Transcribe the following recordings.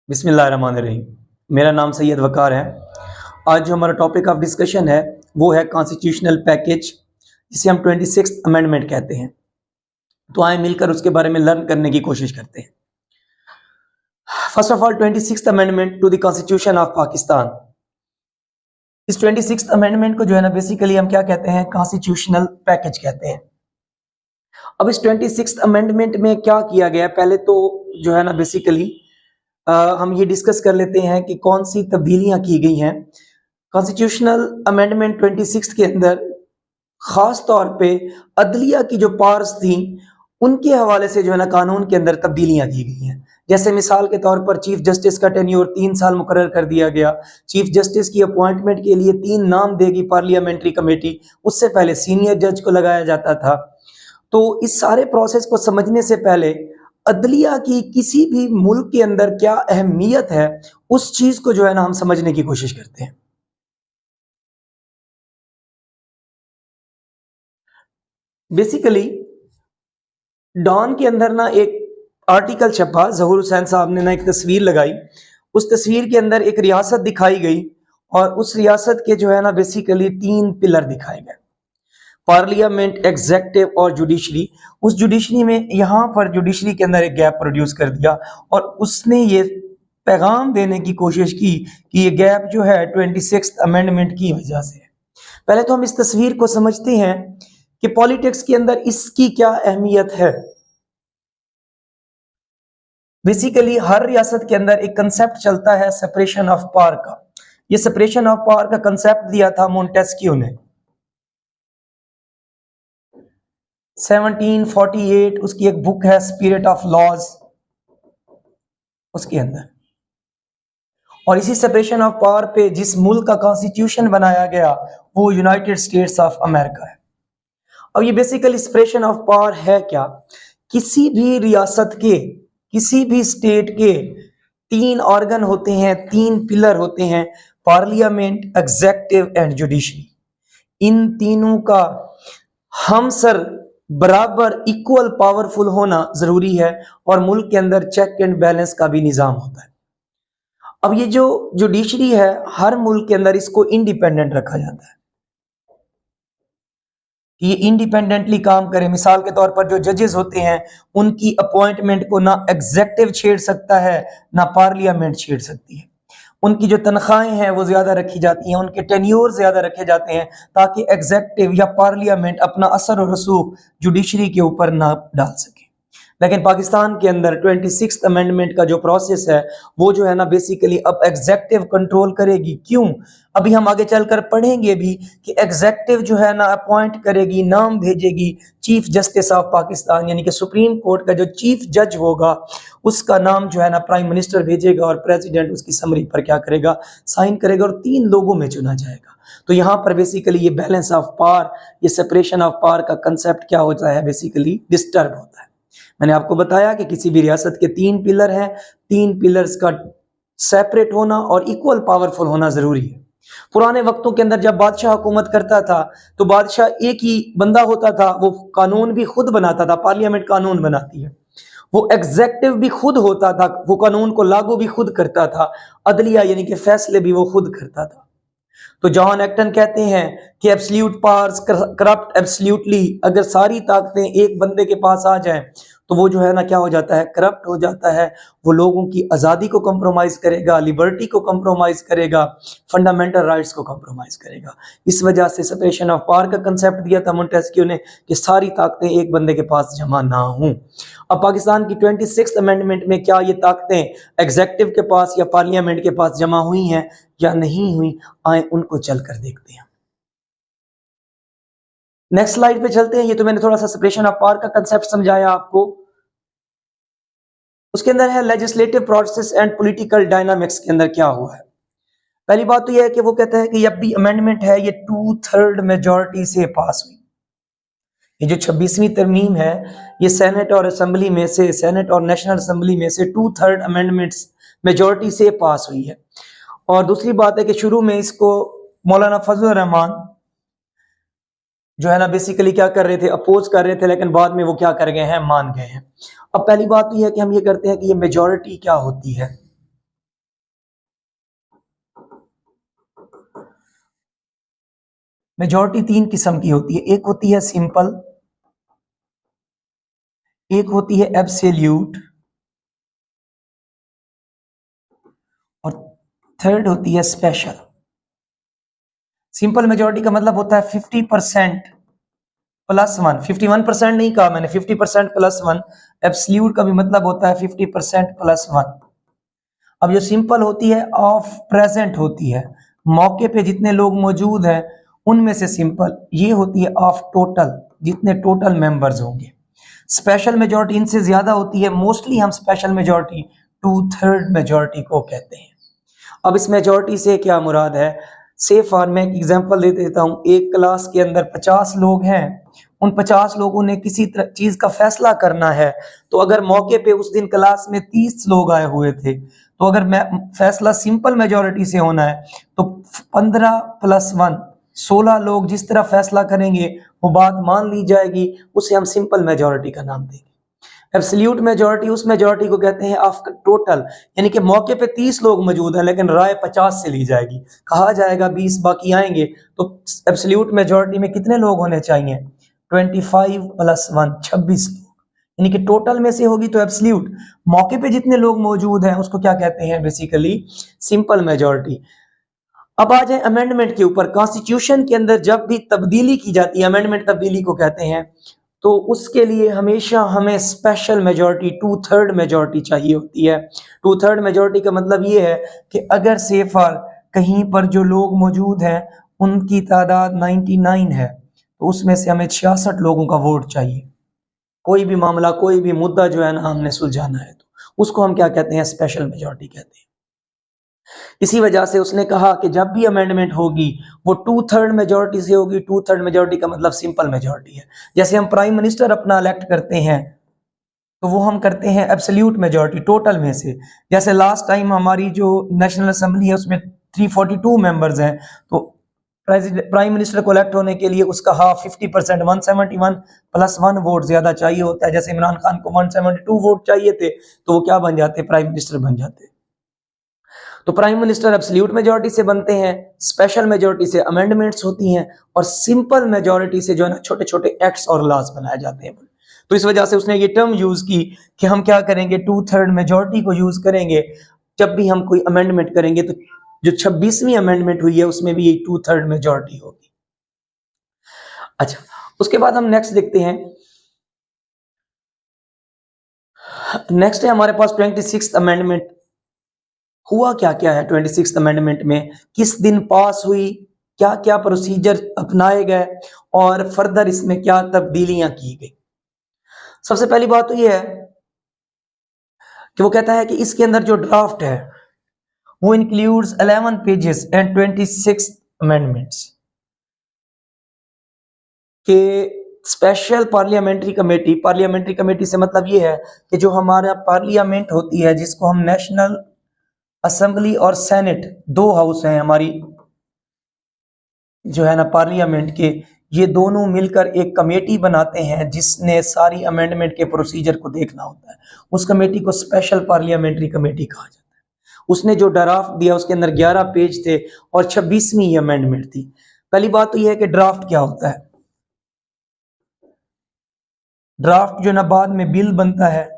बिस्मिल्लाहिर्रहमानिर्रहीम। मेरा नाम सैयद वकार है। आज जो हमारा टॉपिक ऑफ डिस्कशन है वो है कॉन्स्टिट्यूशनल पैकेज, जिसे हम 26th अमेंडमेंट कहते हैं। तो आए मिलकर उसके बारे में लर्न करने की कोशिश करते हैं। First of all 26th amendment to the constitution of Pakistan. इस 26th अमेंडमेंट को जो है ना बेसिकली हम क्या कहते हैं, कॉन्स्टिट्यूशनल पैकेज कहते हैं। अब इस 26th अमेंडमेंट में क्या किया गया, पहले तो जो है ना बेसिकली हम ये डिस्कस कर लेते हैं कि कौन सी तब्दीलियां की गई हैं कॉन्स्टिट्यूशनल अमेंडमेंट 26 के अंदर। खास तौर पे अदलिया की जो पावर्स थी उनके हवाले से जो है ना कानून के अंदर तब्दीलियां की गई हैं। जैसे मिसाल के तौर पर चीफ जस्टिस का टेन्योर 3 साल मुकर्रर कर दिया गया। चीफ जस्टिस की अपॉइंटमेंट के लिए 3 नाम देगी पार्लियामेंट्री कमेटी, उससे पहले सीनियर जज को लगाया जाता था। तो इस सारे प्रोसेस को समझने से पहले अदलिया की किसी भी मुल्क के अंदर क्या अहमियत है, उस चीज को जो है ना हम समझने की कोशिश करते हैं। बेसिकली डॉन के अंदर ना एक आर्टिकल छपा, जहूर हुसैन साहब ने ना एक तस्वीर लगाई। उस तस्वीर के अंदर एक रियासत दिखाई गई और उस रियासत के जो है ना बेसिकली 3 पिलर दिखाए गए, पार्लियामेंट, एग्जेक्टिव और जुडिशरी। उस जुडिशरी में यहाँ पर जुडिशरी के अंदर एक गैप प्रोड्यूस कर दिया और उसने ये पैगाम देने की कोशिश की कि ये गैप जो है 26th अमेंडमेंट की वजह से है। पहले तो हम इस तस्वीर को समझते हैं कि पॉलिटिक्स के अंदर इसकी क्या अहमियत है। बेसिकली हर रियासत के अंदर एक कंसेप्ट चलता है सेपरेशन ऑफ पावर का। ये सेपरेशन ऑफ पावर का कंसेप्ट दिया था मोंटेस्क्यू ने 1748। उसकी एक बुक है स्पिरिट ऑफ लॉज, उसके अंदर। और इसी सेपरेशन ऑफ पावर पे जिस मुल्क का कॉन्स्टिट्यूशन बनाया गया वो यूनाइटेड स्टेट्स ऑफ अमेरिका है। अब ये बेसिकली सेपरेशन ऑफ पावर है क्या, किसी भी रियासत के, किसी भी स्टेट के 3 ऑर्गन होते हैं, 3 पिलर होते हैं, पार्लियामेंट, एग्जेक्टिव एंड जुडिशरी। इन तीनों का हमसर बराबर इक्वल पावरफुल होना जरूरी है और मुल्क के अंदर चेक एंड बैलेंस का भी निजाम होता है। अब ये जो जुडिशरी है हर मुल्क के अंदर इसको इंडिपेंडेंट रखा जाता है कि ये इंडिपेंडेंटली काम करे। मिसाल के तौर पर जो जजेस होते हैं उनकी अपॉइंटमेंट को ना एग्जेक्टिव छेड़ सकता है ना पार्लियामेंट छेड़ सकती है। उनकी जो तनख्वाहें हैं वो ज्यादा रखी जाती हैं, उनके टेन्योर ज्यादा रखे जाते हैं ताकि एग्जेक्टिव या पार्लियामेंट अपना असर और रसूख जुडिशरी के ऊपर ना डाल सके। लेकिन पाकिस्तान के अंदर 26th अमेंडमेंट का जो प्रोसेस है वो जो है ना बेसिकली अब एग्जेक्टिव कंट्रोल करेगी। क्यों? अभी हम आगे चलकर पढ़ेंगे भी कि एग्जेक्टिव जो है ना अपॉइंट करेगी, नाम भेजेगी चीफ जस्टिस ऑफ पाकिस्तान, यानी कि सुप्रीम कोर्ट का जो चीफ जज होगा उसका नाम जो है ना प्राइम मिनिस्टर भेजेगा और प्रेसिडेंट उसकी समरी पर क्या करेगा, साइन करेगा और 3 लोगों में चुना जाएगा। तो यहाँ पर बेसिकली ये बैलेंस ऑफ पावर, ये सेपरेशन ऑफ पावर का कंसेप्ट क्या होता है, बेसिकली डिस्टर्ब होता है। मैंने आपको बताया कि किसी भी रियासत के 3 पिलर हैं, 3 पिलर्स का सेपरेट होना और इक्वल पावरफुल होना जरूरी है। पुराने वक्तों के अंदर जब बादशाह हुकूमत करता था तो बादशाह एक ही बंदा होता था, वो कानून भी खुद बनाता था, पार्लियामेंट कानून बनाती है। वो एग्जेक्टिव भी खुद होता था, वो कानून को लागू भी खुद करता था, अदलिया यानी कि फैसले भी वो खुद करता था। तो जॉन एक्टन कहते हैं कि एब्सोल्यूट पावर्स करप्ट एब्सोल्यूटली। अगर सारी ताकतें एक बंदे के पास आ जाएं तो वो जो है ना क्या हो जाता है, करप्ट हो जाता है। वो लोगों की आज़ादी को कंप्रोमाइज करेगा, लिबर्टी को कंप्रोमाइज करेगा, फंडामेंटल राइट्स को कंप्रोमाइज करेगा। इस वजह से सेपरेशन ऑफ पावर का कंसेप्ट दिया था मोंटेस्क्यू ने कि सारी ताकतें एक बंदे के पास जमा ना हों। अब पाकिस्तान की 26th अमेंडमेंट में क्या ये ताकतें एग्जेक्टिव के पास या पार्लियामेंट के पास जमा हुई हैं या नहीं हुई, आए उनको चलकर देखते हैं। नेक्स्ट स्लाइड पे चलते हैं। ये तो मैंने थोड़ा सा सेपरेशन ऑफ पावर का कंसेप्ट समझाया आपको। उसके अंदर है legislative process and political dynamics के अंदर क्या हुआ है। पहली बात तो यह है कि वो कहता है कि जब भी अमेंडमेंट है ये 2/3 मेजॉरिटी से पास हुई। ये जो 26वीं तरमीम है ये सेनेट और असेंबली में से, सेनेट और नेशनल असेंबली में से 2/3 अमेंडमेंट्स मेजॉरिटी से पास हुई है। और दूसरी बात है कि शुरू में इसको मौलाना फजल रहमान जो है ना बेसिकली क्या कर रहे थे, अपोज कर रहे थे, लेकिन बाद में वो क्या कर गए हैं, मान गए हैं। अब पहली बात तो यह है कि हम ये करते हैं कि ये मेजॉरिटी क्या होती है। मेजॉरिटी तीन किस्म की होती है, एक होती है सिंपल, एक होती है एब्सोल्यूट और थर्ड होती है स्पेशल। सिंपल मेजॉरिटी का मतलब होता है 50% प्लस वन, 51% नहीं कहा मैंने, 50% प्लस वन। एब्सोल्यूट का भी मतलब होता है 50% प्लस वन। अब जो सिंपल होती है ऑफ प्रेजेंट होती है, मौके पे जितने लोग मौजूद हैं उनमें से सिंपल। ये होती है ऑफ टोटल, जितने टोटल मेंबर्स होंगे। स्पेशल मेजॉरिटी इनसे ज्यादा होती है, मोस्टली हम स्पेशल मेजॉरिटी 2/3 मेजॉरिटी को कहते हैं। अब इस मेजॉरिटी से क्या मुराद है? से फॉर मैं एक एग्जांपल दे देता हूँ। एक क्लास के अंदर 50 लोग हैं, उन 50 लोगों ने किसी चीज का फैसला करना है, तो अगर मौके पे उस दिन क्लास में 30 लोग आए हुए थे, तो अगर मैं फैसला सिंपल मेजॉरिटी से होना है तो 15 प्लस 1 16 लोग जिस तरह फैसला करेंगे वो बात मान ली जाएगी, उसे हम सिंपल मेजॉरिटी का नाम देंगे। एब्सोल्यूट मेजॉरिटी उस मेजॉरिटी को कहते हैं ऑफ टोटल, यानी कि मौके पे 30 लोग मौजूद हैं लेकिन राय 50 से ली जाएगी, कहा जाएगा 20 बाकी आएंगे, तो एब्सोल्यूट मेजॉरिटी में कितने लोग होने चाहिए? 25 प्लस 1 26 लोग, यानी कि टोटल में से होगी तो एब्सोल्यूट, मौके पे जितने लोग मौजूद हैं उसको क्या कहते हैं? Basically simple majority. अब आ जाए अमेंडमेंट के ऊपर। कॉन्स्टिट्यूशन के अंदर जब भी तब्दीली की जाती है, अमेंडमेंट तब्दीली को कहते हैं, तो उसके लिए हमेशा हमें स्पेशल मेजॉरिटी 2/3 मेजॉरिटी चाहिए होती है। 2/3 मेजॉरिटी का मतलब ये है कि अगर से फॉर कहीं पर जो लोग मौजूद हैं उनकी तादाद 99 है, तो उसमें से हमें 66 लोगों का वोट चाहिए। कोई भी मामला, कोई भी मुद्दा जो है ना हमने सुलझाना है, तो उसको हम क्या कहते हैं? स्पेशल मेजॉरिटी कहते हैं। इसी वजह से उसने कहा कि जब भी अमेंडमेंट होगी वो 2/3 मेजॉरिटी से होगी। 2/3 मेजॉरिटी का मतलब सिंपल मेजॉरिटी है। जैसे हम प्राइम मिनिस्टर अपना इलेक्ट करते हैं तो वो हम करते हैं एब्सोल्यूट मेजॉरिटी टोटल में से। जैसे लास्ट टाइम हमारी जो नेशनल असेंबली है उसमें 342 मेंबर्स हैं, तो प्राइम मिनिस्टर को इलेक्ट होने के लिए उसका हाफ 50% 171 प्लस 1 वोट ज्यादा चाहिए होता है। जैसे इमरान खान को 172 वोट चाहिए थे, तो वो क्या बन जाते? प्राइम मिनिस्टर बन जाते। तो प्राइम मिनिस्टर एब्सोल्यूट मेजॉरिटी से बनते हैं, स्पेशल मेजॉरिटी से अमेंडमेंट्स होती हैं, और सिंपल मेजॉरिटी से जो है ना छोटे छोटे एक्ट्स और लॉज बनाए जाते हैं। तो इस वजह से उसने ये टर्म यूज की कि हम क्या करेंगे? 2/3 मेजॉरिटी को यूज करेंगे जब भी हम कोई अमेंडमेंट करेंगे। तो जो 26वीं अमेंडमेंट हुई है उसमें भी ये 2/3 मेजॉरिटी होगी। अच्छा, उसके बाद हम नेक्स्ट देखते हैं। नेक्स्ट है हमारे पास 26th अमेंडमेंट। हुआ क्या क्या है 26th अमेंडमेंट में? किस दिन पास हुई, क्या क्या प्रोसीजर अपनाए गए और फर्दर इसमें क्या तब्दीलियां की गई? सबसे पहली बात तो यह है कि वो कहता है कि इसके अंदर जो ड्राफ्ट है वो इंक्लूड्स 11 पेजेस एंड 26 अमेंडमेंट्स के। स्पेशल पार्लियामेंट्री कमेटी से मतलब ये है कि जो हमारा पार्लियामेंट होती है, जिसको हम नेशनल असेंबली और सेनेट, दो हाउस हैं हमारी जो है ना पार्लियामेंट के, ये दोनों मिलकर एक कमेटी बनाते हैं जिसने सारी अमेंडमेंट के प्रोसीजर को देखना होता है। उस कमेटी को स्पेशल पार्लियामेंट्री कमेटी कहा जाता है। उसने जो ड्राफ्ट दिया उसके अंदर 11 पेज थे और 26वीं अमेंडमेंट थी। पहली बात तो यह है कि ड्राफ्ट क्या होता है। ड्राफ्ट जो ना बाद में बिल बनता है,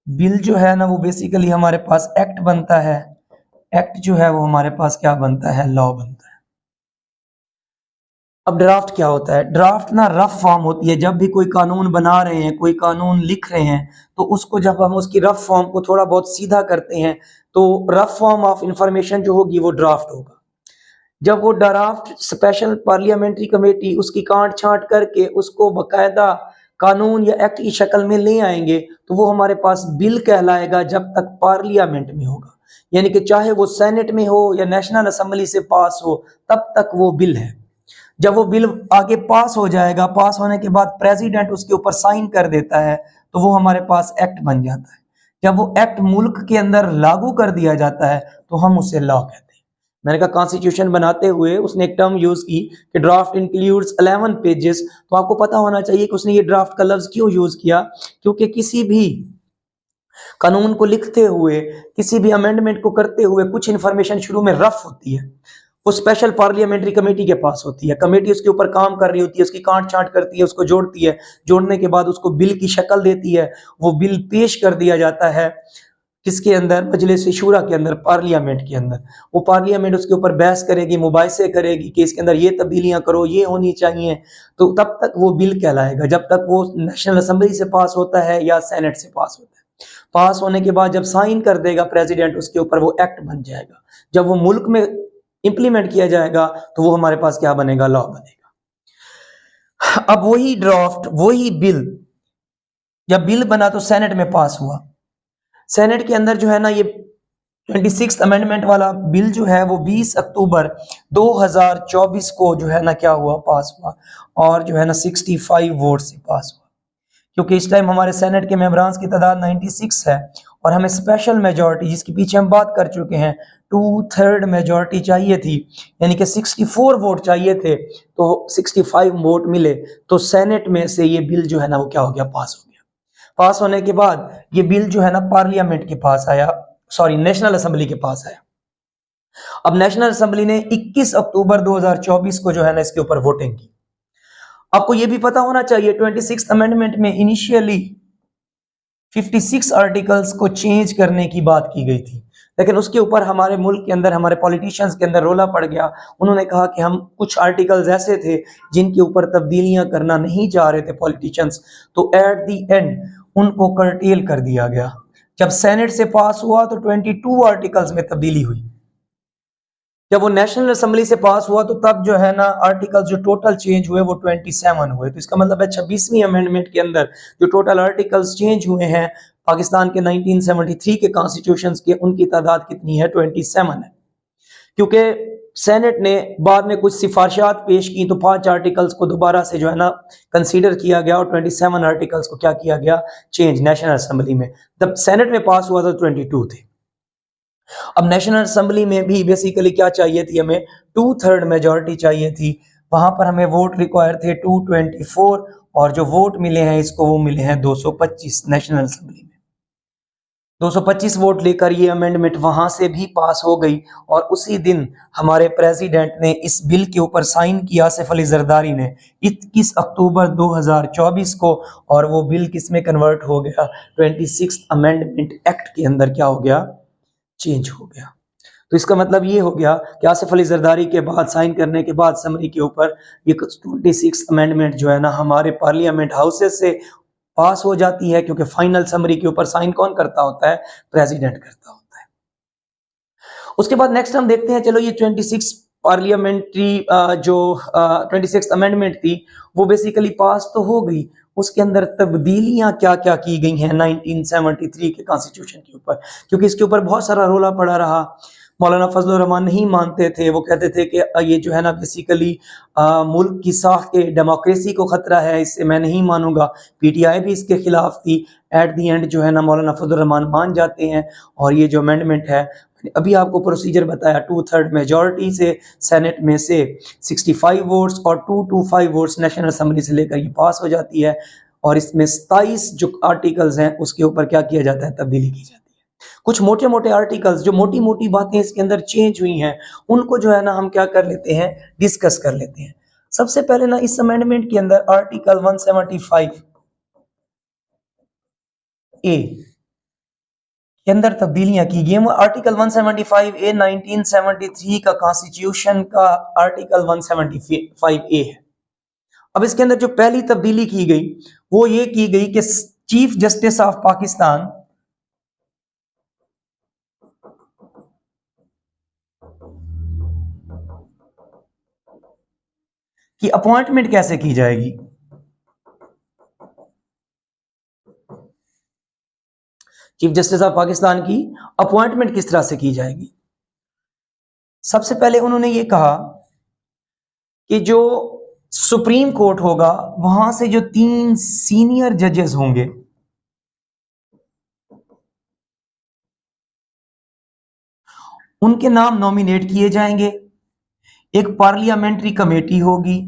बिल जो है ना वो बेसिकली हमारे पास एक्ट बनता है, एक्ट जो है वो हमारे पास क्या बनता है? लॉ बनता है। अब ड्राफ्ट क्या होता है? ड्राफ्ट ना रफ फॉर्म होती है। जब भी कोई कानून बना रहे हैं, कोई कानून लिख रहे हैं, तो उसको जब हम उसकी रफ फॉर्म को थोड़ा बहुत सीधा करते हैं तो रफ फॉर्म ऑफ इंफॉर्मेशन जो होगी वो ड्राफ्ट होगा। जब वो ड्राफ्ट स्पेशल पार्लियामेंट्री कमेटी उसकी काट छांट करके उसको बकायदा कानून या एक्ट की शक्ल में ले आएंगे तो वो हमारे पास बिल कहलाएगा जब तक पार्लियामेंट में होगा। यानी कि चाहे वो सेनेट में हो या नेशनल असेंबली से पास हो, तब तक वो बिल है। जब वो बिल आगे पास हो जाएगा, पास होने के बाद प्रेसिडेंट उसके ऊपर साइन कर देता है, तो वो हमारे पास एक्ट बन जाता है। जब वो एक्ट मुल्क के अंदर लागू कर दिया जाता है तो हम उसे लॉ कहते हैं। मैंने कहा कॉन्स्टिट्यूशन बनाते हुए उसने एक टर्म यूज की कि ड्राफ्ट इंक्लूड्स 11 पेजेस। तो आपको पता होना चाहिए कि उसने ये ड्राफ्ट का लफ्ज क्यों यूज किया, क्योंकि किसी भी कानून को लिखते हुए, किसी भी अमेंडमेंट को करते हुए कुछ इंफॉर्मेशन शुरू में रफ होती है। वो स्पेशल पार्लियामेंट्री कमेटी के पास होती है। कमेटी उसके ऊपर काम कर रही होती है, उसकी काट छांट करती है, उसको जोड़ती है, जोड़ने के बाद उसको बिल की शक्ल देती है, वो बिल पेश कर दिया जाता है किसके अंदर, मजलिस शूरा के अंदर, पार्लियामेंट के अंदर। वो पार्लियामेंट उसके ऊपर बहस करेगी, मुबाहिसे करेगी कि इसके अंदर ये तब्दीलियां करो, ये होनी चाहिए। तो तब तक वो बिल कहलाएगा, जब तक वो नेशनल असेंबली से पास होता है या सेनेट से पास होता है। पास होने के बाद जब साइन कर देगा प्रेसिडेंट उसके ऊपर, वो एक्ट बन जाएगा। जब वो मुल्क में इंप्लीमेंट किया जाएगा तो वो हमारे पास क्या बनेगा, लॉ बनेगा। अब वही ड्राफ्ट, वही बिल, जब बिल बना तो सेनेट में पास हुआ। सेनेट के अंदर जो है ना, ये 26 अमेंडमेंट वाला बिल जो है वो 20 अक्टूबर 2024 को जो है ना क्या हुआ, पास हुआ। और जो है ना 65 वोट से पास हुआ, क्योंकि इस टाइम हमारे सेनेट के मेंबरान की तादाद 96 है और हमें स्पेशल मेजॉरिटी, जिसके पीछे हम बात कर चुके हैं, 2/3 मेजॉरिटी चाहिए थी, यानी कि 64 वोट चाहिए थे, तो 65 वोट मिले, तो सेनेट में से ये बिल जो है ना वो क्या हो गया, पास हो गया। पास होने के बाद ये बिल जो है ना पार्लियामेंट के पास आया, सॉरी नेशनल असेंबली के पास आया। अब नेशनल असेंबली ने 21 अक्टूबर 2024 को जो है ना इसके ऊपर वोटिंग की। आपको ये भी पता होना चाहिए 26 अमेंडमेंट में इनिशियली 56 आर्टिकल्स को चेंज करने की बात की गई थी, लेकिन उसके ऊपर हमारे मुल्क के अंदर, हमारे पॉलिटिशियंस के अंदर रोला पड़ गया। उन्होंने कहा कि हम कुछ आर्टिकल्स ऐसे थे जिनके ऊपर तब्दीलियां करना नहीं चाह रहे थे पॉलिटिशियंस, तो एट द एंड उनको कर्टेल कर दिया गया। जब सेनेट से पास हुआ तो 22 आर्टिकल्स में तब्दीली हुई। जब वो नेशनल असेंबली से पास हुआ तो तब जो है ना आर्टिकल्स जो टोटल चेंज हुए वो 27 हुए। तो इसका मतलब है 26वीं अमेंडमेंट के अंदर जो टोटल आर्टिकल्स चेंज हुए हैं पाकिस्तान के 1973 के कॉन्स्टिट्यूशंस के, उनकी तादाद कितनी है, 27 है। क्योंकि सेनेट ने बाद में कुछ सिफारिशात पेश की तो 5 आर्टिकल्स को दोबारा से जो है ना कंसीडर किया गया और 27 आर्टिकल्स को क्या किया गया, चेंज नेशनल असेंबली में। जब सेनेट में पास हुआ था 22 थे। अब नेशनल असेंबली में भी बेसिकली क्या चाहिए थी, हमें 2/3 मेजॉरिटी चाहिए थी। वहां पर हमें वोट रिक्वायर थे 224 और जो वोट मिले हैं इसको वो मिले हैं 225 नेशनल असेंबली में। 225 वोट लेकर ये अमेंडमेंट वहां से भी पास हो गई और उसी दिन हमारे प्रेसिडेंट ने इस बिल के ऊपर साइन किया, आसिफ अली जरदारी ने, 21 अक्टूबर 2024 को। और वो बिल किस में कन्वर्ट हो गया, 26 अमेंडमेंट एक्ट के अंदर क्या हो गया, चेंज हो गया। तो इसका मतलब ये हो गया कि आसिफ अली जरदारी के बाद साइन करने के बाद समरी के ऊपर ये 26 अमेंडमेंट जो है ना हमारे पार्लियामेंट हाउसेस से पास हो जाती है, क्योंकि फाइनल समरी के ऊपर साइन कौन करता होता है, प्रेसिडेंट करता होता है। उसके बाद नेक्स्ट हम देखते हैं, चलो ये 26 पार्लियामेंट्री जो 26 अमेंडमेंट थी वो बेसिकली पास तो हो गई, उसके अंदर तब्दीलियां क्या क्या की गई हैं 1973 के कॉन्स्टिट्यूशन के ऊपर, क्योंकि इसके ऊपर बहुत सारा रोला पड़ा रहा। मौलाना फजलुर रहमान नहीं मानते थे, वो कहते थे कि ये जो है ना बेसिकली मुल्क की साख के डेमोक्रेसी को खतरा है, इससे मैं नहीं मानूंगा। पीटीआई भी इसके खिलाफ थी। एट दी एंड जो है ना मौलाना फजलुर रहमान मान जाते हैं और ये जो अमेंडमेंट है, अभी आपको प्रोसीजर बताया, 2/3 मेजॉरिटी से सेनेट में से 65 वोट्स और 225 वोट्स नेशनल असेंबली से लेकर ये पास हो जाती है। और इसमें 27 जो आर्टिकल्स हैं उसके ऊपर क्या किया जाता है, तब्दीली की जाती है। कुछ मोटे मोटे आर्टिकल्स, जो मोटी मोटी बातें इसके अंदर चेंज हुई हैं, उनको जो है ना हम क्या कर लेते हैं, डिस्कस कर लेते हैं। सबसे पहले ना इस अमेंडमेंट के अंदर आर्टिकल 175 ए के अंदर तब्दीलियां की गई। आर्टिकल 175 ए 1973 का कॉन्स्टिट्यूशन का आर्टिकल 175 ए है। अब इसके अंदर जो पहली तब्दीली की गई वो ये की गई कि चीफ जस्टिस ऑफ पाकिस्तान की अपॉइंटमेंट कैसे की जाएगी। चीफ जस्टिस ऑफ पाकिस्तान की अपॉइंटमेंट किस तरह से की जाएगी। सबसे पहले उन्होंने ये कहा कि जो सुप्रीम कोर्ट होगा वहां से जो 3 सीनियर जजेस होंगे, उनके नाम नॉमिनेट किए जाएंगे। एक पार्लियामेंट्री कमेटी होगी,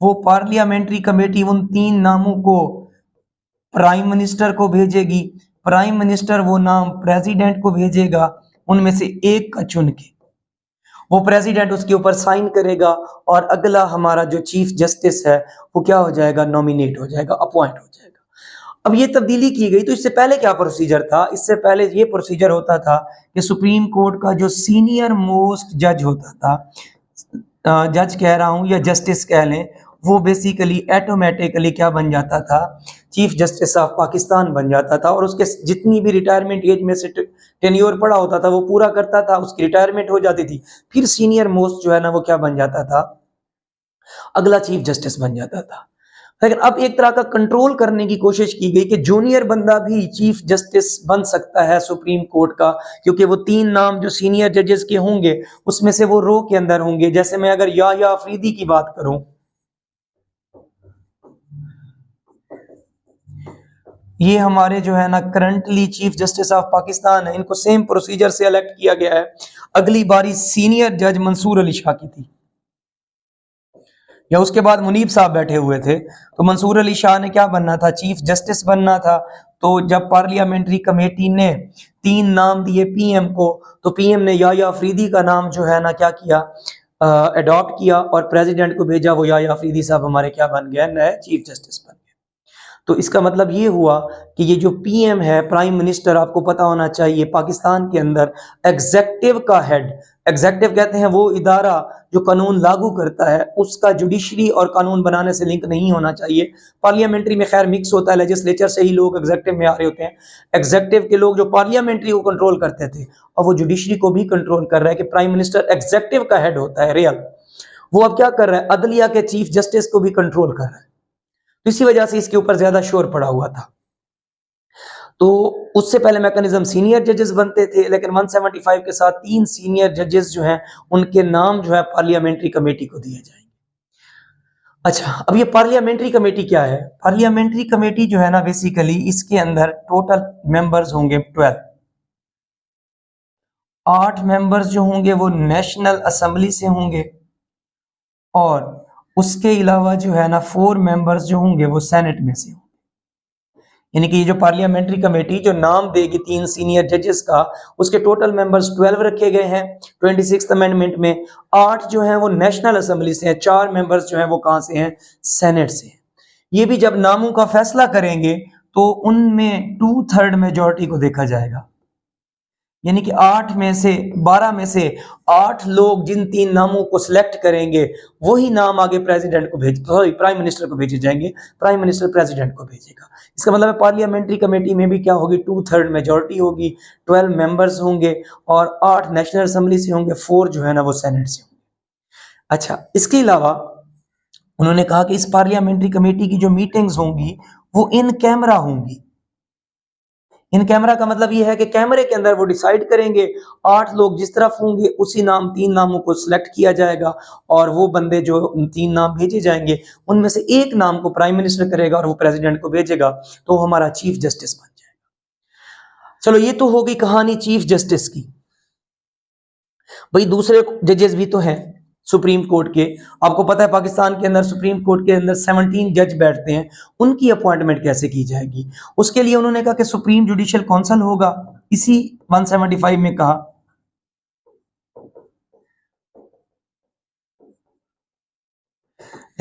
वो पार्लियामेंट्री कमेटी उन 3 नामों को प्राइम मिनिस्टर को भेजेगी। प्राइम मिनिस्टर वो नाम प्रेसिडेंट को भेजेगा। उनमें से एक का चुन के वो प्रेसिडेंट उसके ऊपर साइन करेगा और अगला हमारा जो चीफ जस्टिस है वो क्या हो जाएगा, नॉमिनेट हो जाएगा, अपॉइंट हो जाएगा। अब ये तब्दीली की गई, तो इससे पहले क्या प्रोसीजर था? इससे पहले ये प्रोसीजर होता था कि सुप्रीम कोर्ट का जो सीनियर मोस्ट जज होता था, जज कह रहा हूं या जस्टिस कह लें, वो बेसिकली ऑटोमेटिकली क्या बन जाता था, चीफ जस्टिस ऑफ पाकिस्तान बन जाता था और उसके जितनी भी रिटायरमेंट एज में से टेन्योर पड़ा होता था वो पूरा करता था, उसकी रिटायरमेंट हो जाती थी, फिर सीनियर मोस्ट जो है ना वो क्या बन जाता था, अगला चीफ जस्टिस बन जाता था। लेकिन अब एक तरह का कंट्रोल करने की कोशिश की गई कि जूनियर बंदा भी चीफ जस्टिस बन सकता है सुप्रीम कोर्ट का, क्योंकि वो 3 नाम जो सीनियर जजेस के होंगे उसमें से वो रो के अंदर होंगे। जैसे मैं अगर याह्या अफरीदी की बात करूं, ये हमारे जो है ना currently chief justice of Pakistan है, इनको सेम प्रोसीजर से इलेक्ट किया गया है। अगली बारी सीनियर जज मंसूर अली शाह की थी, या उसके बाद मुनीब साहब बैठे हुए थे, तो मंसूर अली शाह ने क्या बनना था, चीफ जस्टिस बनना था। तो जब पार्लियामेंट्री कमेटी ने 3 नाम दिए पीएम को, तो पीएम ने याह्या अफरीदी का नाम जो है ना क्या किया, अडॉप्ट किया और प्रेसिडेंट को भेजा, वो याह्या अफरीदी साहब हमारे क्या बन गए, नए चीफ जस्टिस बन गए। तो इसका मतलब ये हुआ कि ये जो पीएम है, प्राइम मिनिस्टर, आपको पता होना चाहिए पाकिस्तान के अंदर एग्जेक्टिव का हेड, एग्जेक्टिव कहते हैं वो इदारा जो कानून लागू करता है, उसका जुडिशरी और कानून बनाने से लिंक नहीं होना चाहिए। पार्लियामेंट्री में खैर मिक्स होता है, लेजिस्लेचर से ही लोग एग्जेक्टिव में आ रहे होते हैं। एग्जेक्टिव के लोग जो पार्लियामेंट्री को कंट्रोल करते थे, और वो जुडिशरी को भी कंट्रोल कर रहा है कि प्राइम मिनिस्टर एग्जेक्टिव का हेड होता है रियल, वो अब क्या कर रहा है, अदलिया के चीफ जस्टिस को भी कंट्रोल कर रहा है। तो इसी वजह से इसके ऊपर ज्यादा शोर पड़ा हुआ था। तो उससे पहले मैकेनिज्म सीनियर जजेस बनते थे, लेकिन 175 के साथ 3 सीनियर जजेस जो हैं उनके नाम जो है पार्लियामेंट्री कमेटी को दिए जाएंगे। अच्छा, अब ये पार्लियामेंट्री कमेटी क्या है? पार्लियामेंट्री कमेटी जो है ना बेसिकली इसके अंदर टोटल मेंबर्स होंगे 12। 8 मेंबर्स जो होंगे वो नेशनल असेंबली से होंगे और उसके अलावा जो है ना 4 मेंबर्स जो होंगे वो सेनेट में से होंगे। यानी कि ये जो पार्लियामेंट्री कमेटी जो नाम देगी 3 सीनियर जजेस का, उसके टोटल मेंबर्स 12 रखे गए हैं 26th अमेंडमेंट में। 8 जो हैं वो नेशनल असेंबली से हैं, 4 मेंबर्स जो हैं वो कहां से हैं, सेनेट से। ये भी जब नामों का फैसला करेंगे तो उनमें 2/3 मेजोरिटी को देखा जाएगा, यानी कि 8 में से 12 में से 8 लोग जिन 3 नामों को सिलेक्ट करेंगे वही नाम आगे प्रेसिडेंट को सॉरी प्राइम मिनिस्टर को भेजे जाएंगे, प्राइम मिनिस्टर प्रेसिडेंट को भेजेगा। इसका मतलब है पार्लियामेंट्री कमेटी में भी क्या होगी, 2/3 मेजोरिटी होगी, 12 मेंबर्स होंगे और 8 नेशनल असेंबली से होंगे, 4 जो है ना वो सेनेट से होंगे। अच्छा, इसके अलावा उन्होंने कहा कि इस पार्लियामेंट्री कमेटी की जो मीटिंग्स होंगी वो इन कैमरा होंगी। इन कैमरा का मतलब ये है कि कैमरे के अंदर वो डिसाइड करेंगे, 8 लोग जिस तरफ होंगे उसी 3 नामों को सिलेक्ट किया जाएगा और वो बंदे जो 3 नाम भेजे जाएंगे उनमें से एक नाम को प्राइम मिनिस्टर करेगा और वो प्रेसिडेंट को भेजेगा, तो हमारा चीफ जस्टिस बन जाएगा। चलो, ये तो हो गई कहानी चीफ जस्टिस की। भाई दूसरे जजेस भी तो हैं सुप्रीम कोर्ट के। आपको पता है पाकिस्तान के अंदर सुप्रीम कोर्ट के अंदर 17 जज बैठते हैं, उनकी अपॉइंटमेंट कैसे की जाएगी? उसके लिए उन्होंने कहा कि सुप्रीम जुडिशियल काउंसिल होगा, इसी 175 में कहा।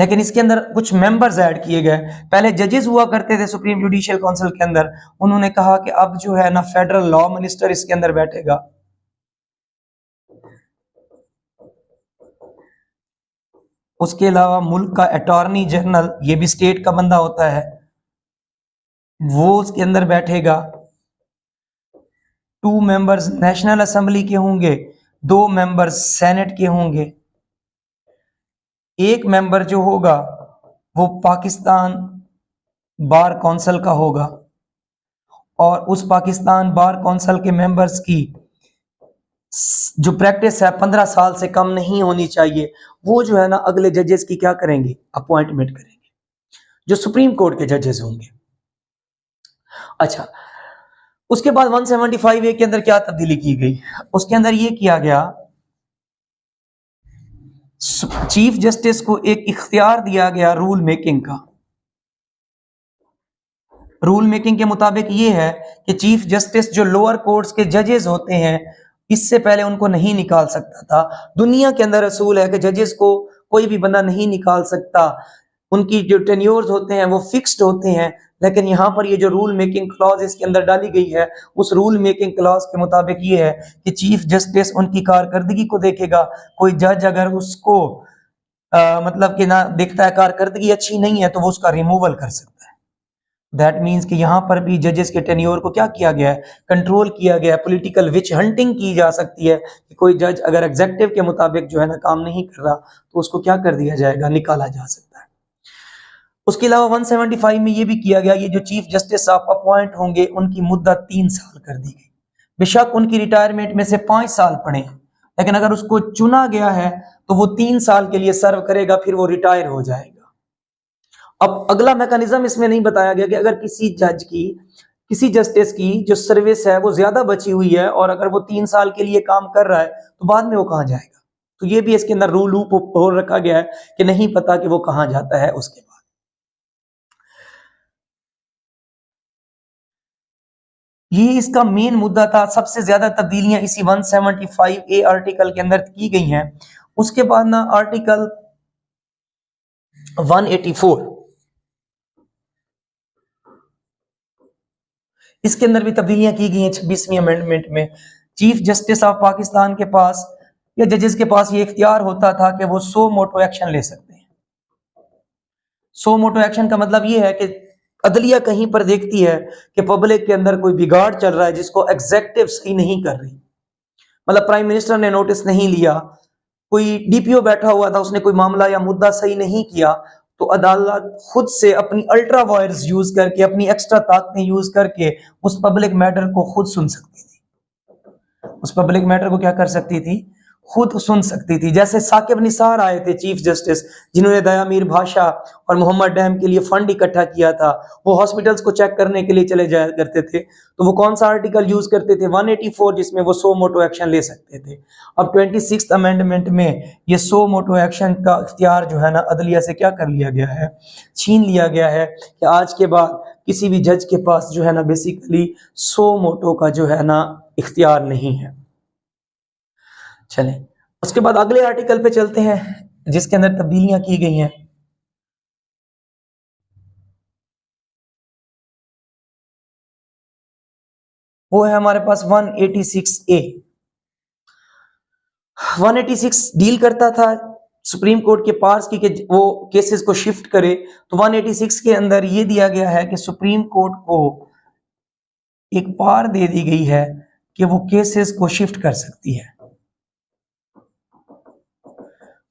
लेकिन इसके अंदर कुछ मेंबर्स ऐड किए गए। पहले जजेस हुआ करते थे सुप्रीम जुडिशियल काउंसिल के अंदर, उन्होंने कहा कि अब जो है ना फेडरल लॉ मिनिस्टर इसके अंदर बैठेगा। उसके अलावा मुल्क का अटॉर्नी जनरल, ये भी स्टेट का बंदा होता है, वो उसके अंदर बैठेगा। 2 मेंबर्स नेशनल असेंबली के होंगे, 2 मेंबर्स सेनेट के होंगे। एक मेंबर जो होगा वो पाकिस्तान बार काउंसिल का होगा और उस पाकिस्तान बार काउंसिल के मेंबर्स की जो प्रैक्टिस है 15 साल से कम नहीं होनी चाहिए, वो जो है ना अगले जजेस की क्या करेंगे, अपॉइंटमेंट करेंगे, जो सुप्रीम कोर्ट के जजेस होंगे। अच्छा, उसके बाद 175A के अंदर क्या तब्दीली की गई? उसके अंदर ये किया गया, चीफ जस्टिस को एक इख्तियार दिया गया रूल मेकिंग का। रूल मेकिंग के मुताबिक ये है कि चीफ जस्टिस जो लोअर कोर्ट्स के जजेस होते हैं, इससे पहले उनको नहीं निकाल सकता था। दुनिया के अंदर असूल है कि जजेस को कोई भी बंदा नहीं निकाल सकता, उनकी जो टेन्योर्स होते हैं वो फिक्स्ड होते हैं। लेकिन यहाँ पर ये जो रूल मेकिंग क्लॉज इसके अंदर डाली गई है, उस रूल मेकिंग क्लॉज के मुताबिक ये है कि चीफ जस्टिस उनकी कारकर्दगी को देखेगा। कोई जज अगर उसको मतलब कि ना देखता है कारकर्दगी अच्छी नहीं है तो वो उसका रिमूवल कर सकता है। दैट मीन्स कि यहाँ पर भी जजेस के टेन्योर को क्या किया गया है, कंट्रोल किया गया है। पॉलिटिकल विच हंटिंग की जा सकती है कि कोई जज अगर एग्जेक्टिव के मुताबिक जो है ना काम नहीं कर रहा तो उसको क्या कर दिया जाएगा, निकाला जा सकता है। उसके अलावा 175 में ये भी किया गया, ये जो चीफ जस्टिस साहब अपॉइंट होंगे उनकी मुद्दत 3 साल कर दी गई। बेशक उनकी रिटायरमेंट में से 5 साल पड़े हैं, लेकिन अगर उसको चुना गया है तो वो 3 साल के लिए सर्व करेगा, फिर वो रिटायर हो जाएगा। अब अगला मैकेनिज्म इसमें नहीं बताया गया कि अगर किसी जज की, किसी जस्टिस की जो सर्विस है वो ज्यादा बची हुई है और अगर वो 3 साल के लिए काम कर रहा है तो बाद में वो कहाँ जाएगा। तो ये भी इसके अंदर रूल हो रखा गया है कि नहीं पता कि वो कहाँ जाता है उसके बाद। ये इसका मेन मुद्दा था। सबसे ज्यादा तब्दीलियां इसी 175A आर्टिकल के अंदर की गई हैं। उसके बाद ना आर्टिकल 184, इसके अंदर भी तब्दीलियां की गई हैं 26वीं अमेंडमेंट में। चीफ जस्टिस ऑफ पाकिस्तान के पास या जजेस के पास ये इख्तियार होता था कि वो 100 मोटो एक्शन ले सकते हैं। 100 मोटो एक्शन का मतलब ये है कि अदलिया कहीं पर देखती है कि पब्लिक के अंदर कोई बिगाड़ चल रहा है जिसको एग्जेक्टिव सही नहीं कर रही, मतलब प्राइम मिनिस्टर ने नोटिस नहीं लिया, कोई डीपीओ बैठा हुआ था उसने कोई मामला या मुद्दा सही नहीं किया, तो अदालत खुद से अपनी अल्ट्रा वायर्स यूज करके, अपनी एक्स्ट्रा ताकतें यूज करके उस पब्लिक मैटर को खुद सुन सकती थी। उस पब्लिक मैटर को क्या कर सकती थी, खुद सुन सकती थी। जैसे साकिब निसार आए थे चीफ जस्टिस, जिन्होंने दयामीर भाषा और मोहम्मद डैम के लिए फंड इकट्ठा किया था। वो हॉस्पिटल्स को चेक करने के लिए चले जाया करते थे, तो वो कौन सा आर्टिकल यूज करते थे, 184, जिसमें वो 100 मोटो एक्शन ले सकते थे। अब 26th अमेंडमेंट में ये 100 मोटो एक्शन का इख्तियार जो है ना अदलिया से क्या कर लिया गया है, छीन लिया गया है कि आज के बाद किसी भी जज के पास जो है ना बेसिकली 100 मोटो का जो है ना इख्तियार नहीं है। चलें उसके बाद अगले आर्टिकल पे चलते हैं जिसके अंदर तब्दीलियां की गई हैं। वो है हमारे पास 186A। 186 डील करता था सुप्रीम कोर्ट के पास की कि वो केसेस को शिफ्ट करे। तो 186 के अंदर ये दिया गया है कि सुप्रीम कोर्ट को एक पावर दे दी गई है कि वो केसेस को शिफ्ट कर सकती है।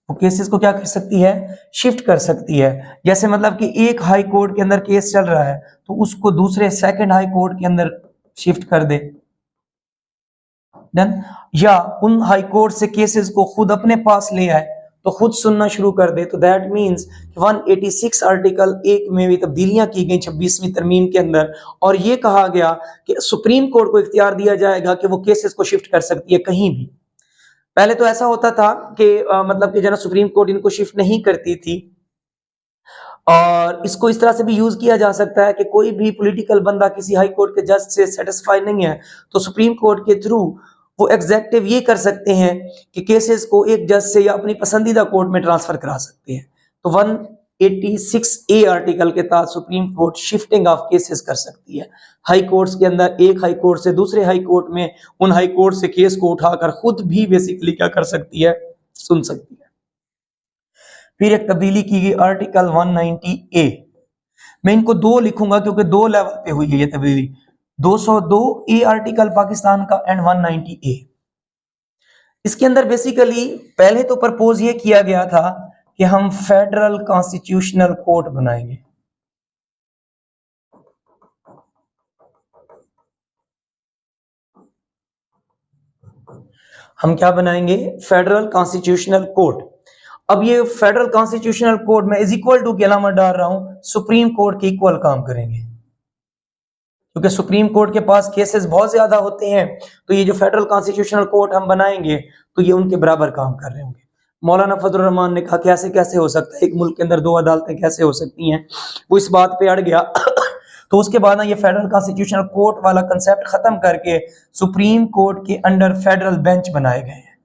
वो केसेस को क्या कर सकती है, शिफ्ट कर सकती है। जैसे मतलब कि एक हाई कोर्ट के अंदर केस चल रहा है तो उसको दूसरे सेकंड हाई कोर्ट के अंदर शिफ्ट कर दे, डन। या उन हाई कोर्ट से केसेस को खुद अपने पास ले आए तो खुद सुनना शुरू कर दे। तो दैट मींस 186 आर्टिकल 1 में भी तब्दीलियां की गई 26वीं तरमीम के अंदर, और ये कहा गया कि सुप्रीम कोर्ट को इख्तियार दिया जाएगा कि वो केसेस को शिफ्ट कर सकती है कहीं भी। पहले तो ऐसा होता था कि मतलब कि जना सुप्रीम कोर्ट इनको शिफ्ट नहीं करती थी, और इसको इस तरह से भी यूज किया जा सकता है कि कोई भी पॉलिटिकल बंदा किसी हाई कोर्ट के जज से सेटिस्फाई नहीं है तो सुप्रीम कोर्ट के थ्रू वो एग्जेक्टिव ये कर सकते हैं कि केसेस को एक जज से या अपनी पसंदीदा कोर्ट में ट्रांसफर करा सकते हैं। तो 186A आर्टिकल के तहत supreme court shifting of cases कर सकती है। हाई कोर्ट्स के अंदर एक हाई कोर्ट से दूसरे हाई कोर्ट में उन हाई कोर्ट से केस को उठाकर खुद भी बेसिकली क्या कर सकती है, सुन सकती है। फिर एक तब्दीली की गई आर्टिकल 190A। मैं इनको दो लिखूंगा क्योंकि दो लेवल पे हुई है ये तब्दीली। 202A आर्टिकल पाकिस्तान का एंड 190A। इसके अंदर बेसिकली पहले तो प्रपोज ये किया गया था कि हम फेडरल कॉन्स्टिट्यूशनल कोर्ट बनाएंगे। हम क्या बनाएंगे, फेडरल कॉन्स्टिट्यूशनल कोर्ट। अब ये फेडरल कॉन्स्टिट्यूशनल कोर्ट में इज इक्वल टू की अलामत डाल रहा हूं, सुप्रीम कोर्ट के इक्वल काम करेंगे, क्योंकि सुप्रीम कोर्ट के पास केसेस बहुत ज्यादा होते हैं। तो ये जो फेडरल कॉन्स्टिट्यूशनल कोर्ट हम बनाएंगे तो ये उनके बराबर काम कर रहे होंगे। मौलाना फजलुर रहमान ने कहा कैसे कैसे हो सकता है, एक मुल्क के अंदर दो अदालतें कैसे हो सकती हैं। वो इस बात पे अड़ गया तो उसके बाद ना ये फेडरल कॉन्स्टिट्यूशनल कोर्ट वाला कंसेप्ट खत्म करके सुप्रीम कोर्ट के अंडर फेडरल बेंच बनाए गए हैं।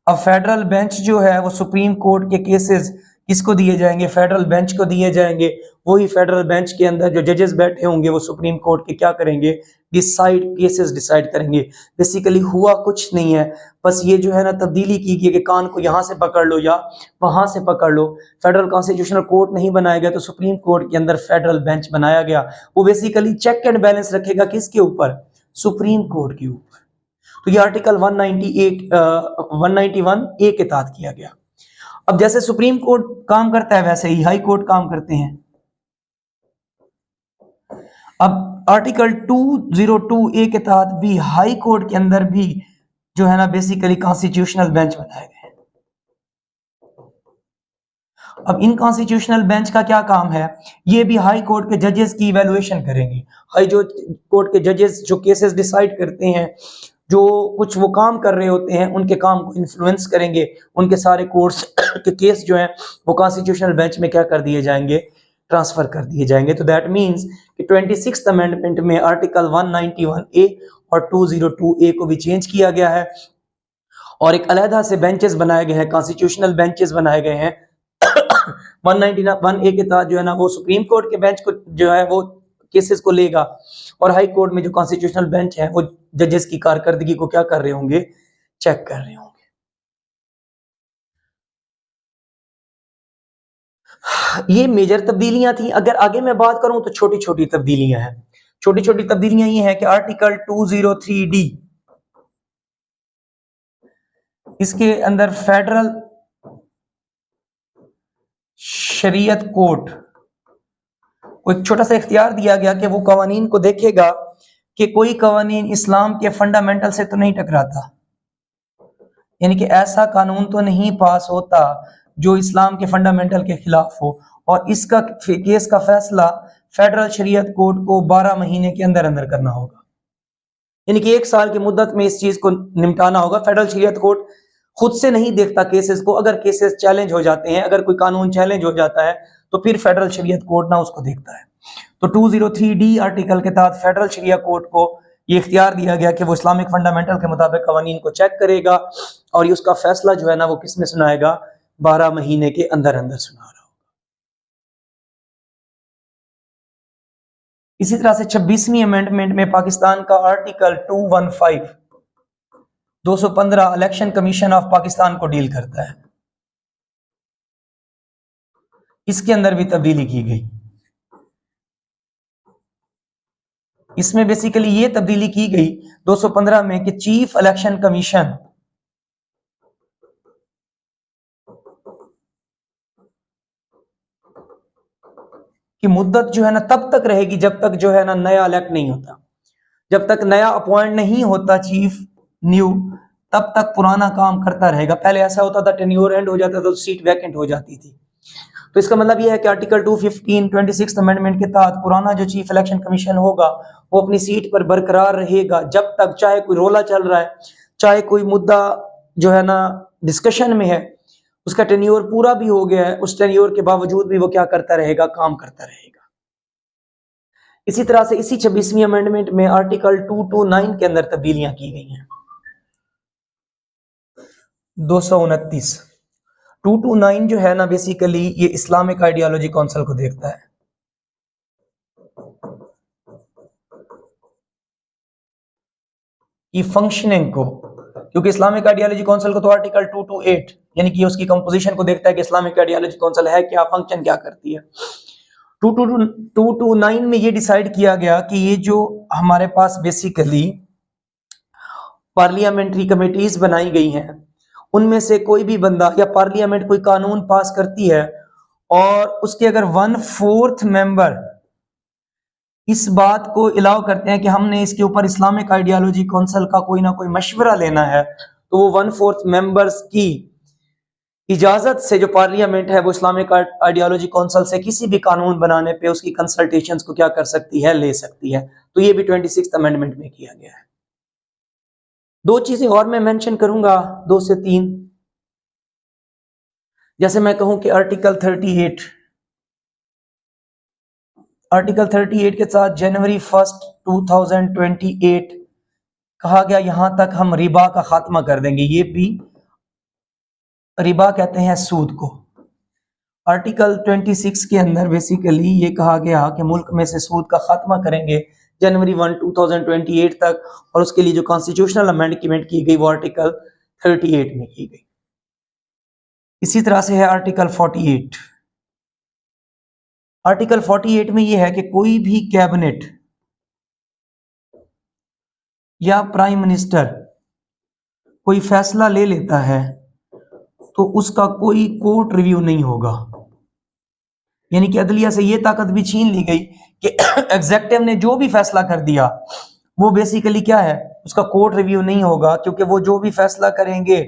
अब फेडरल बेंच जो है वो सुप्रीम कोर्ट के केसेस किसको दिए जाएंगे? फेडरल बेंच को दिए जाएंगे। वही फेडरल बेंच के अंदर जो जजेस बैठे होंगे वो सुप्रीम कोर्ट के क्या करेंगे? केसेस डिसाइड करेंगे। बेसिकली हुआ कुछ नहीं है, बस ये जो है ना तब्दीली की गई कि कान को यहाँ से पकड़ लो या वहां से पकड़ लो। फेडरल कॉन्स्टिट्यूशनल कोर्ट नहीं बनाया गया तो सुप्रीम कोर्ट के अंदर फेडरल बेंच बनाया गया। वो बेसिकली चेक एंड बैलेंस रखेगा किसके ऊपर? सुप्रीम कोर्ट के ऊपर। तो ये आर्टिकल 191 ए के तहत किया गया। अब जैसे सुप्रीम कोर्ट काम करता है वैसे ही हाई कोर्ट काम करते हैं। अब आर्टिकल 202 ए के तहत भी हाई कोर्ट के अंदर भी जो है ना बेसिकली कॉन्स्टिट्यूशनल बेंच बनाए गए हैं। अब इन कॉन्स्टिट्यूशनल बेंच का क्या काम है? ये भी हाई कोर्ट के जजेस की इवैल्यूएशन करेंगे। हाई जो कोर्ट के जजेस जो केसेस डिसाइड करते हैं, जो कुछ वो काम कर रहे होते हैं, उनके काम को इन्फ्लुएंस करेंगे। उनके सारे कोर्ट्स के केस जो हैं वो कॉन्स्टिट्यूशनल बेंच में क्या कर दिए जाएंगे? ट्रांसफर कर दिए जाएंगे। तो दैट मींस कि 26th अमेंडमेंट में आर्टिकल 191 ए और 202 ए को भी चेंज किया गया है और एक अलहदा से बेंचेस बनाए गए हैं, कॉन्स्टिट्यूशनल बेंचेस बनाए गए हैं। 191 ए के तहत जो है ना वो सुप्रीम कोर्ट के बेंच को जो है वो केसेस को लेगा और हाई कोर्ट में जो कॉन्स्टिट्यूशनल बेंच है वो जजेस की कारकर्दगी को क्या कर रहे होंगे? चेक कर रहे होंगे। ये मेजर तब्दीलियां थी। अगर आगे मैं बात करूं तो छोटी छोटी तब्दीलियां हैं। छोटी छोटी तब्दीलियां ये हैं कि आर्टिकल 203 डी, इसके अंदर फेडरल शरीयत कोर्ट को एक छोटा सा इख्तियार दिया गया कि वो कवानीन को देखेगा कि कोई कवानीन इस्लाम के फंडामेंटल से तो नहीं टकराता, यानी कि ऐसा कानून तो नहीं पास होता जो इस्लाम के फंडामेंटल के खिलाफ हो। और इसका केस का फैसला फेडरल शरीयत कोर्ट को 12 महीने के अंदर अंदर करना होगा, यानी कि 1 साल की मुद्दत में इस चीज को निपटाना होगा। फेडरल शरीयत कोर्ट खुद से नहीं देखता केसेस को। अगर केसेस चैलेंज हो जाते हैं, अगर कोई कानून चैलेंज हो जाता है तो फिर फेडरल शरीयत कोर्ट ना उसको देखता है। तो 203 डी आर्टिकल के तहत फेडरल शरीयत कोर्ट को ये इख्तियार दिया गया कि वो इस्लामिक फंडामेंटल के मुताबिक कवानीन को चेक करेगा और ये उसका फैसला जो है ना वो किस में सुनाएगा? 12 महीने के अंदर अंदर सुना रहा होगा। इसी तरह से 26वीं अमेंडमेंट में पाकिस्तान का article 215 election commission of Pakistan को डील करता है। इसके अंदर भी तब्दीली की गई। इसमें बेसिकली ये तब्दीली की गई 215 में कि चीफ इलेक्शन कमीशन की मुद्दत जो है ना तब तक रहेगी जब तक जो है ना नया इलेक्ट नहीं होता। जब तक नया अपॉइंट नहीं होता चीफ न्यू, तब तक पुराना काम करता रहेगा। पहले ऐसा होता था टेन्योर एंड हो जाता था तो सीट वैकेंट हो जाती थी। तो इसका मतलब यह है कि आर्टिकल 215 26th अमेंडमेंट के तहत पुराना जो चीफ इलेक्शन कमीशन होगा वो अपनी सीट पर बरकरार रहेगा जब तक, चाहे कोई रोला चल रहा है, चाहे कोई मुद्दा जो है ना डिस्कशन में है, उसका टेन्योर पूरा भी हो गया है, उस टेन्योर के बावजूद भी वो क्या करता रहेगा? काम करता रहेगा। इसी तरह से इसी 26वीं अमेंडमेंट में आर्टिकल 229 के अंदर तब्दीलियां की गई हैं। 229 229 जो है ना बेसिकली ये इस्लामिक आइडियोलॉजी काउंसिल को देखता है। की फंक्शनिंग को, क्योंकि इस्लामिक आइडियोलॉजी काउंसिल को तो आर्टिकल 228 यानी कि उसकी कंपोजिशन को देखता है कि इस्लामिक आइडियोलॉजी काउंसिल है क्या, फंक्शन क्या करती है। 229 में ये डिसाइड किया गया कि ये जो हमारे पास बेसिकली पार्लियामेंट्री कमेटीज बनाई गई हैं उनमें से कोई भी बंदा या पार्लियामेंट कोई कानून पास करती है और उसके अगर 1/4 मेंबर इस बात को अलाउ करते हैं कि हमने इसके ऊपर इस्लामिक आइडियोलॉजी काउंसिल का कोई ना कोई मशवरा लेना है, तो वो 1/4 मेंबर्स की इजाजत से जो पार्लियामेंट है वो इस्लामिक आइडियोलॉजी काउंसिल से किसी भी कानून बनाने पे उसकी कंसल्टेशंस को क्या कर सकती है? ले सकती है। तो ये भी 26th अमेंडमेंट में किया गया है। 2 चीजें और मैं मेंशन करूंगा, 2 से 3। जैसे मैं कहूं कि आर्टिकल 38 आर्टिकल 38 के साथ जनवरी 1 2028 कहा गया यहां तक हम रिबा का खात्मा कर देंगे। ये भी रिबा कहते हैं सूद को। आर्टिकल 26 के अंदर बेसिकली ये कहा गया कि मुल्क में से सूद का खात्मा करेंगे जनवरी 1 2028 तक, और उसके लिए जो कॉन्स्टिट्यूशनल अमेंडमेंट की गई वो आर्टिकल 38 में की गई। इसी तरह से है आर्टिकल 48। आर्टिकल 48 में यह है कि कोई भी कैबिनेट या प्राइम मिनिस्टर कोई फैसला ले लेता है तो उसका कोई कोर्ट रिव्यू नहीं होगा। यानी कि अदलिया से यह ताकत भी छीन ली गई कि एग्जेक्टिव ने जो भी फैसला कर दिया वो बेसिकली क्या है, उसका कोर्ट रिव्यू नहीं होगा, क्योंकि वो जो भी फैसला करेंगे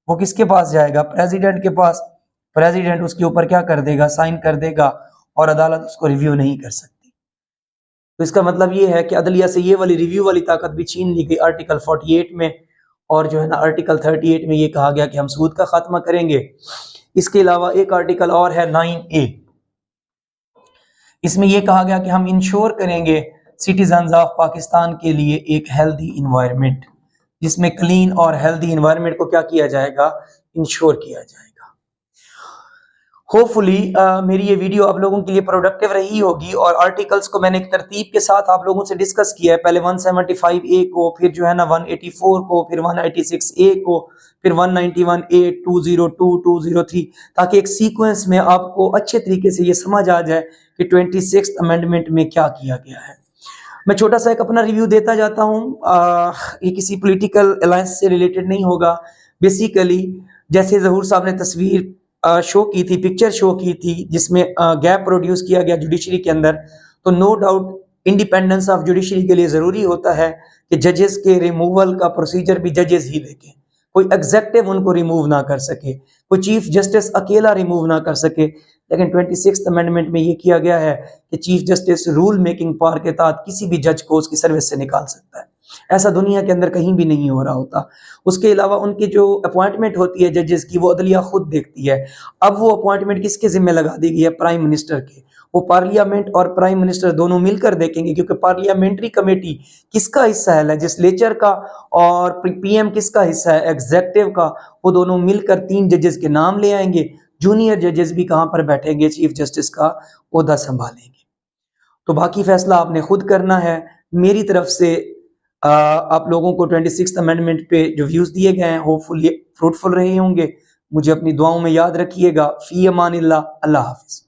वो किसके पास जाएगा, प्रेसिडेंट के पास। प्रेसिडेंट उसके ऊपर क्या कर देगा, साइन कर देगा, और अदालत उसको रिव्यू नहीं कर सकती। तो इसका मतलब ये है कि अदलिया से ये वाली रिव्यू वाली ताकत भी छीन ली गई आर्टिकल 48 में। और जो है ना आर्टिकल 38 में ये कहा गया कि हम सूद का खात्मा करेंगे। इसके अलावा एक आर्टिकल और है 9A। इसमें यह कहा गया कि हम इंश्योर करेंगे सिटीजन्स ऑफ पाकिस्तान के लिए एक हेल्दी इन्वायरमेंट, जिसमें क्लीन और हेल्दी इन्वायरमेंट को क्या किया जाएगा, इंश्योर किया जाएगा। होपफुली मेरी ये वीडियो आप लोगों के लिए प्रोडक्टिव रही होगी, और आर्टिकल्स को मैंने एक तरतीब के साथ आप लोगों से डिस्कस किया है। पहले 175A को, फिर जो है ना 184 को, फिर 186A को, फिर 191A, 202, 203, ताकि एक सीक्वेंस में आपको अच्छे तरीके से ये समझ आ जाए कि 26th अमेंडमेंट में क्या किया गया है। मैं छोटा सा एक अपना रिव्यू देता जाता हूँ। ये किसी पॉलिटिकल अलायंस से रिलेटेड नहीं होगा। बेसिकली जैसे ज़हूर साहब ने तस्वीर शो की थी, पिक्चर शो की थी, जिसमें गैप प्रोड्यूस किया गया जुडिशरी के अंदर, तो no doubt independence of judiciary के लिए ज़रूरी होता है कि जजेस के रिमूवल का प्रोसीजर भी जजेस ही देखें, कोई एग्जेक्टिव उनको रिमूव ना कर सके, कोई चीफ जस्टिस अकेला रिमूव ना कर सके। लेकिन 26th अमेंडमेंट में ये किया गया है कि chief justice rule making power के तहत किसी भी जज को उसकी सर्विस से निकाल सकता है। ऐसा दुनिया के अंदर कहीं भी नहीं हो रहा होता। उसके अलावा उनकी जो अपॉइंटमेंट होती है जजेस की, वो अदलिया खुद देखती है। अब वो अपॉइंटमेंट किसके जिम्मे लगा दी गई है, प्राइम मिनिस्टर के। वो पार्लियामेंट और प्राइम मिनिस्टर दोनों मिलकर देखेंगे, क्योंकि पार्लियामेंट्री कमेटी किसका हिस्सा है, लेजिस्लेचर का, और पीएम किसका हिस्सा है, एग्जेक्टिव का। वो दोनों मिलकर 3 जजेस के नाम ले आएंगे। जूनियर जजेस भी कहां पर बैठेंगे, चीफ जस्टिस का ओहदा संभालेंगे। तो बाकी फैसला आपने खुद करना है। मेरी तरफ से आप लोगों को 26th अमेंडमेंट पे जो व्यूज दिए गए हैं होपफुली फ्रूटफुल रहे होंगे। मुझे अपनी दुआओं में याद रखिएगा। फी अमानिल्लाह। अल्लाह हाफिज।